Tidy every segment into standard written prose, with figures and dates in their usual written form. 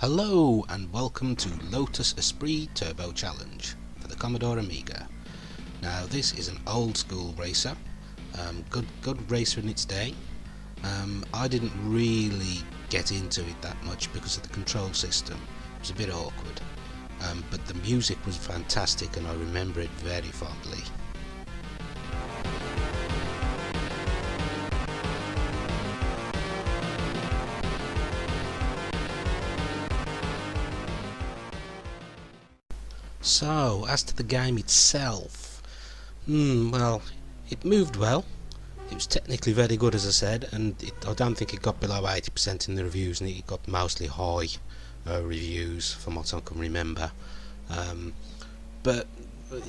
Hello and welcome to Lotus Esprit Turbo Challenge for the Commodore Amiga. Now this is an old school racer, good racer in its day. I didn't really get into it that much because of the control system. It was a bit awkward, but the music was fantastic and I remember it very fondly. So, as to the game itself, well, it moved well. It was technically very good, as I said, and I don't think it got below 80% in the reviews, and it got mostly high reviews, from what I can remember. But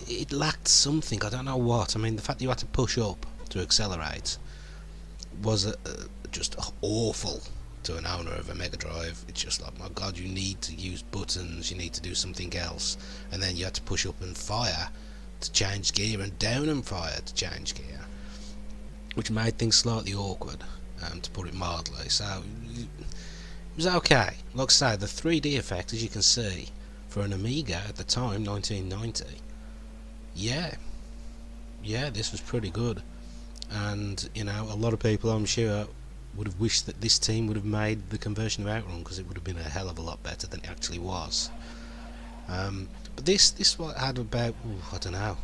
it lacked something, I don't know what. I mean, the fact that you had to push up to accelerate was just awful to an owner of a Mega Drive. It's just like, my god, you need to use buttons, you need to do something else, and then you had to push up and fire to change gear and down and fire to change gear, which made things slightly awkward, to put it mildly. So it was okay. Like I say, the 3D effect, as you can see, for an Amiga at the time, 1990, yeah, this was pretty good. And you know, a lot of people, I'm sure, would have wished that this team would have made the conversion of Outrun, because it would have been a hell of a lot better than it actually was. But this one had about, I don't know,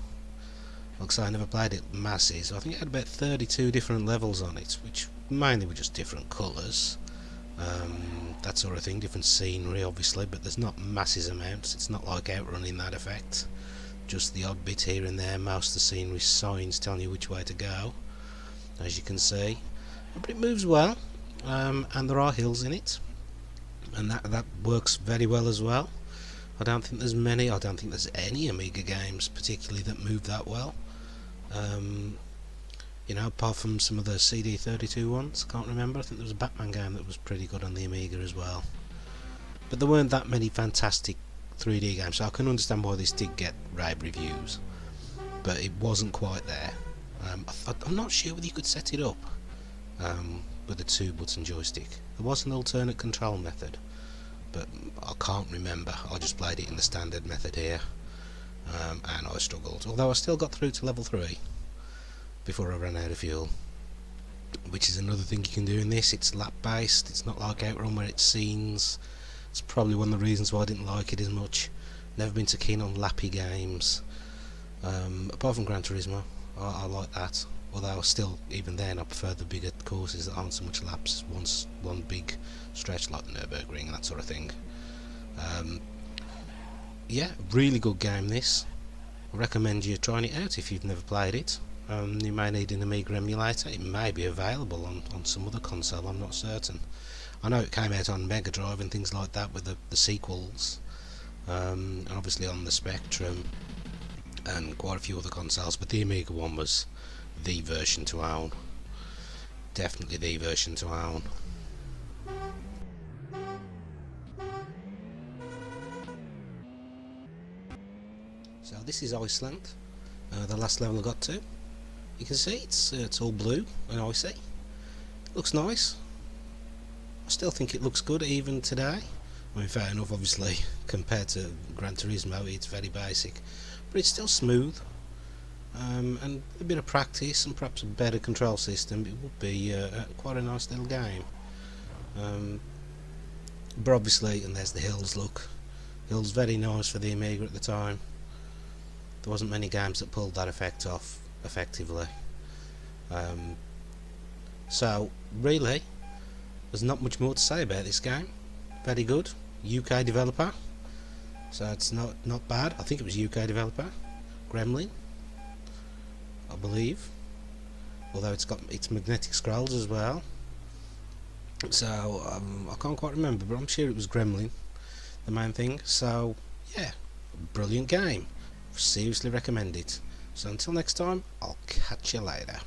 like I say, I never played it masses. I think it had about 32 different levels on it, which mainly were just different colours, that sort of thing, different scenery obviously, but there's not masses amounts. It's not like Outrun in that effect, just the odd bit here and there. Most of the scenery signs telling you which way to go, as you can see. But it moves well, and there are hills in it, and that works very well as well. I don't think there's any Amiga games particularly that move that well. You know, apart from some of the CD32 ones, I can't remember. I think there was a Batman game that was pretty good on the Amiga as well. But there weren't that many fantastic 3D games, so I can understand why this did get rave reviews. But it wasn't quite there. I'm not sure whether you could set it up with a 2-button joystick. There was an alternate control method, but I can't remember. I just played it in the standard method here, and I struggled. Although I still got through to level 3 before I ran out of fuel, which is another thing you can do in this. It's lap based. It's not like Outrun where it's scenes. It's probably one of the reasons why I didn't like it as much. Never been so keen on lappy games, apart from Gran Turismo. I like that. Although still, even then, I prefer the bigger courses that aren't so much laps, one big stretch like the Nürburgring and that sort of thing. Yeah, really good game this. I recommend you trying it out if you've never played it. You may need an Amiga emulator. It may be available on some other console, I'm not certain. I know it came out on Mega Drive and things like that with the sequels, and obviously on the Spectrum and quite a few other consoles, but the Amiga one was the version to own. Definitely the version to own. So this is Iceland, the last level I got to. You can see it's all blue and icy. Looks nice. I still think it looks good even today. I mean, fair enough, obviously, compared to Gran Turismo, it's very basic, but it's still smooth. And a bit of practice and perhaps a better control system, it would be quite a nice little game. But obviously, and there's the hills, look. Hills very nice for the Amiga at the time. There wasn't many games that pulled that effect off effectively. So really, there's not much more to say about this game. Very good. UK developer, so it's not bad. I think it was UK developer, Gremlin, I believe, although it's got its magnetic scrolls as well. So I can't quite remember, but I'm sure it was Gremlin, the main thing. So yeah, brilliant game. Seriously recommend it. So until next time, I'll catch you later.